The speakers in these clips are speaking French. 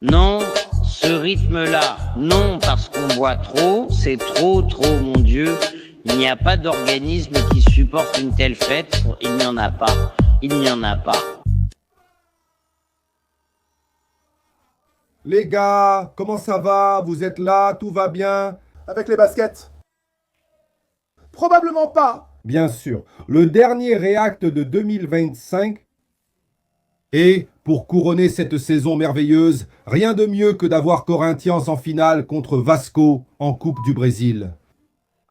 Non, ce rythme-là, non, parce qu'on boit trop, c'est trop, mon Dieu. Il n'y a pas d'organisme qui supporte une telle fête. Il n'y en a pas. Il n'y en a pas. Les gars, comment ça va? Vous êtes là? Tout va bien? Avec les baskets? Probablement pas. Bien sûr. Le dernier React de 2025. Et, pour couronner cette saison merveilleuse, rien de mieux que d'avoir Corinthians en finale contre Vasco en Coupe du Brésil.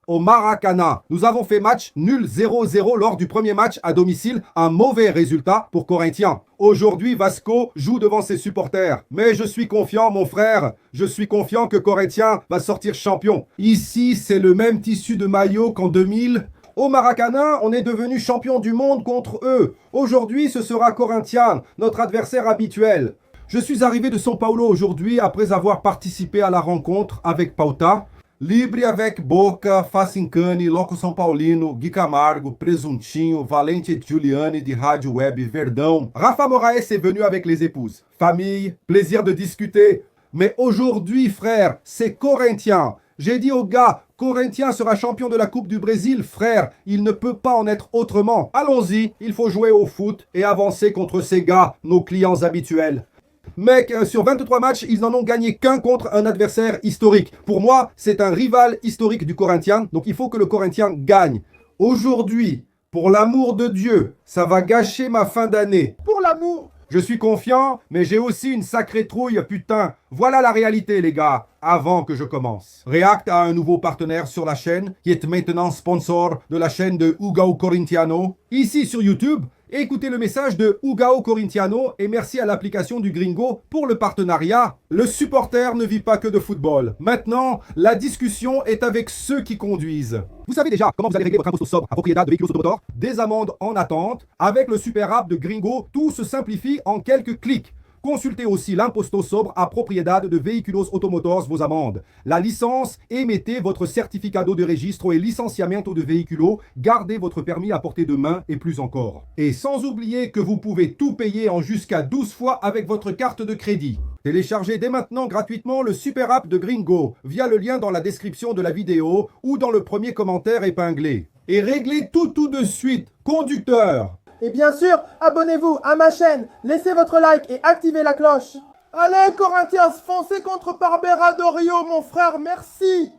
Au Maracana, nous avons fait match nul 0-0 lors du premier match à domicile, un mauvais résultat pour Corinthians. Aujourd'hui, Vasco joue devant ses supporters. Mais je suis confiant, mon frère. Je suis confiant que Corinthians va sortir champion. Ici, c'est le même tissu de maillot qu'en 2000. Au Maracana, on est devenu champion du monde contre eux. Aujourd'hui, ce sera Corinthians, notre adversaire habituel. Je suis arrivé de São Paulo aujourd'hui après avoir participé à la rencontre avec Pauta. Libre avec Boca, Facincani, Loco São Paulino, Gui Camargo, Presuntinho, Valente et Giuliani de Rádio Web Verdão. Rafa Moraes est venu avec les épouses. Famille, plaisir de discuter. Mais aujourd'hui, frère, c'est Corinthians. J'ai dit aux gars, Corinthians sera champion de la Coupe du Brésil, frère. Il ne peut pas en être autrement. Allons-y, il faut jouer au foot et avancer contre ces gars, nos clients habituels. Mec, sur 23 matchs, ils n'en ont gagné qu'un contre un adversaire historique. Pour moi, c'est un rival historique du Corinthians, donc il faut que le Corinthians gagne. Aujourd'hui, pour l'amour de Dieu, ça va gâcher ma fin d'année. Pour l'amour. Je suis confiant, mais j'ai aussi une sacrée trouille, putain. Voilà la réalité, les gars, avant que je commence. React a un nouveau partenaire sur la chaîne, qui est maintenant sponsor de la chaîne de Ugao Corintiano. Ici sur YouTube, écoutez le message de Ugao Corintiano et merci à l'application du Gringo pour le partenariat. Le supporter ne vit pas que de football. Maintenant, la discussion est avec ceux qui conduisent. Vous savez déjà comment vous allez régler votre imposto sobre à propriétaire de véhicules automoteurs? Des amendes en attente. Avec le super app de Gringo, tout se simplifie en quelques clics. Consultez aussi l'imposto sobre à propriedade de veículos automotores vos amendes. La licence, émettez votre certificado de registro et licenciamento de veículo, gardez votre permis à portée de main et plus encore. Et sans oublier que vous pouvez tout payer en jusqu'à 12 fois avec votre carte de crédit. Téléchargez dès maintenant gratuitement le super app de Gringo via le lien dans la description de la vidéo ou dans le premier commentaire épinglé. Et réglez tout de suite, conducteur. Et bien sûr, abonnez-vous à ma chaîne, laissez votre like et activez la cloche. Allez Corinthians, foncez contre Barbera do Rio, mon frère, merci.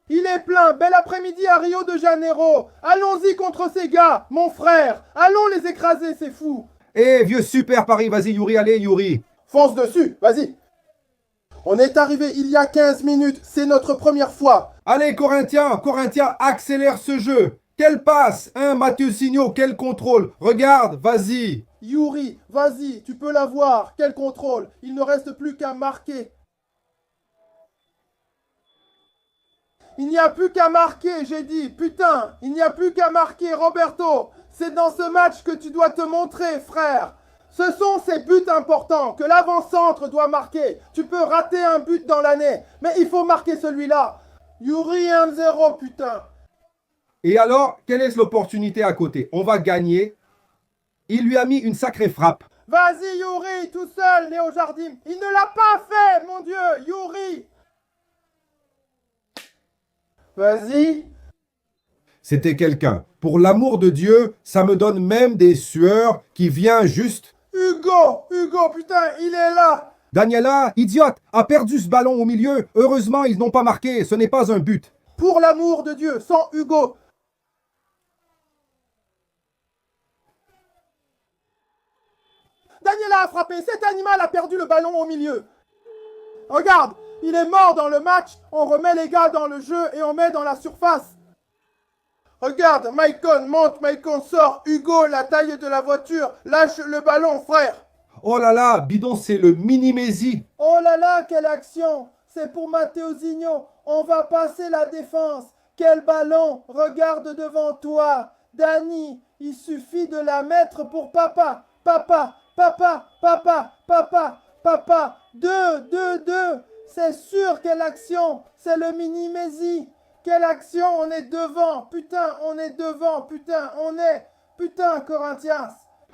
Il est plein, bel après-midi à Rio de Janeiro. Allons-y contre ces gars, mon frère. Allons les écraser, ces fous. Eh, vieux super Paris, vas-y Yuri, allez Yuri. Fonce dessus, vas-y. On est arrivé il y a 15 minutes, c'est notre première fois. Allez Corinthians, accélère ce jeu. Quelle passe, hein, Mateusinho, quel contrôle. Regarde, vas-y. Yuri, vas-y, tu peux l'avoir. Quel contrôle. Il ne reste plus qu'à marquer. Il n'y a plus qu'à marquer, j'ai dit. Putain, il n'y a plus qu'à marquer, Roberto. C'est dans ce match que tu dois te montrer, frère. Ce sont ces buts importants que l'avant-centre doit marquer. Tu peux rater un but dans l'année, mais il faut marquer celui-là. Yuri 1-0, putain. Et alors, quelle est l'opportunité à côté? On va gagner. Il lui a mis une sacrée frappe. Vas-y, Yuri, tout seul, Léo Jardim. Il ne l'a pas fait, mon Dieu, Yuri. Vas-y. C'était quelqu'un. Pour l'amour de Dieu, ça me donne même des sueurs qui vient juste... Hugo, putain, il est là. Daniela, idiote, a perdu ce ballon au milieu. Heureusement, ils n'ont pas marqué. Ce n'est pas un but. Pour l'amour de Dieu, sans Hugo. Daniela a frappé, cet animal a perdu le ballon au milieu. Regarde, il est mort dans le match, on remet les gars dans le jeu et on met dans la surface. Regarde, Maicon monte, Maicon sort, Hugo, la taille de la voiture, lâche le ballon, frère. Oh là là, bidon, c'est le mini-Messi. Oh là là, quelle action. C'est pour Mateusinho, on va passer la défense. Quel ballon, regarde devant toi. Dani, il suffit de la mettre pour papa. Papa. 2. C'est sûr, quelle action. C'est le mini-Messi. Quelle action, on est devant. Putain, on est devant. Putain, Corinthians.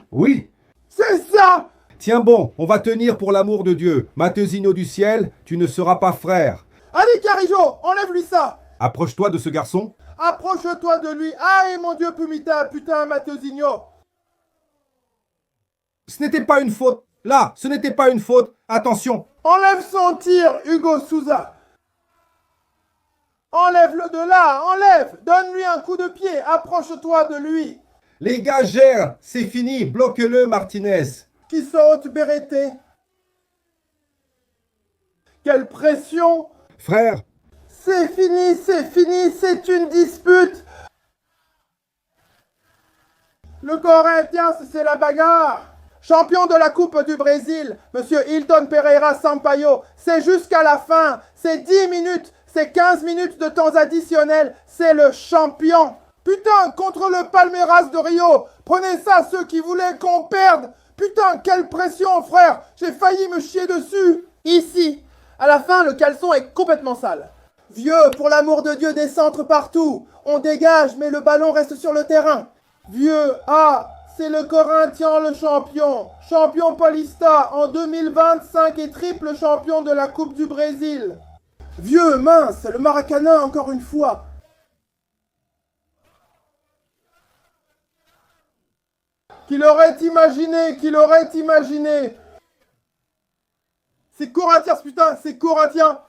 Oui. C'est ça. Tiens bon, on va tenir pour l'amour de Dieu. Mateuzinho du ciel, tu ne seras pas frère. Allez, Carijo, enlève-lui ça. Approche-toi de ce garçon. Approche-toi de lui. Aïe, mon Dieu, Pumita, putain, Mateuzinho. Ce n'était pas une faute. Là, ce n'était pas une faute. Attention. Enlève son tir, Hugo Souza. Enlève-le de là, enlève. Donne-lui un coup de pied. Approche-toi de lui. Les gars gèrent. C'est fini. Bloque-le, Martinez. Qui saute, Bérété. Quelle pression. Frère. C'est fini, c'est une dispute. Le Corinthians, c'est la bagarre. Champion de la Coupe du Brésil, Monsieur Hilton Pereira Sampaio, c'est jusqu'à la fin, c'est 10 minutes, c'est 15 minutes de temps additionnel, c'est le champion. Putain, contre le Palmeiras de Rio, prenez ça ceux qui voulaient qu'on perde. Putain, quelle pression, frère, j'ai failli me chier dessus. Ici, à la fin, le caleçon est complètement sale. Vieux, pour l'amour de Dieu, des centres partout. On dégage, mais le ballon reste sur le terrain. Vieux, c'est le Corinthien le champion. Champion Paulista en 2025 et triple champion de la Coupe du Brésil. Vieux, mince, le Maracanã encore une fois. Qu'il aurait imaginé. C'est Corinthians, putain, c'est Corinthien.